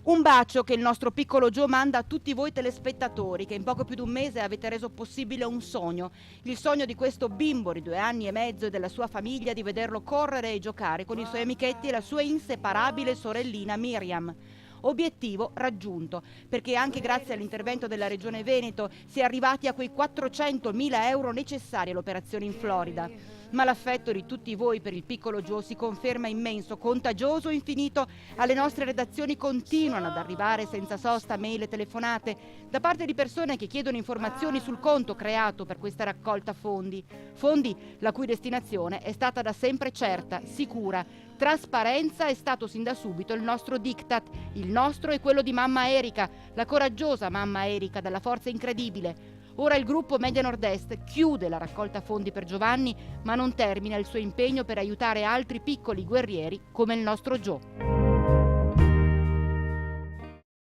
Un bacio che il nostro piccolo Joe manda a tutti voi telespettatori che in poco più di un mese avete reso possibile un sogno, il sogno di questo bimbo di 2 anni e mezzo e della sua famiglia di vederlo correre e giocare con i suoi amichetti e la sua inseparabile sorellina Miriam. Obiettivo raggiunto, perché anche grazie all'intervento della Regione Veneto si è arrivati a quei 400.000 euro necessari all'operazione in Florida. Ma l'affetto di tutti voi per il piccolo Joe si conferma immenso, contagioso, infinito. Alle nostre redazioni continuano ad arrivare senza sosta mail e telefonate da parte di persone che chiedono informazioni sul conto creato per questa raccolta fondi. Fondi la cui destinazione è stata da sempre certa, sicura. Trasparenza è stato sin da subito il nostro diktat, il nostro e quello di mamma Erika, la coraggiosa mamma Erika dalla forza incredibile. Ora il gruppo Media Nord-Est chiude la raccolta fondi per Giovanni, ma non termina il suo impegno per aiutare altri piccoli guerrieri come il nostro Joe.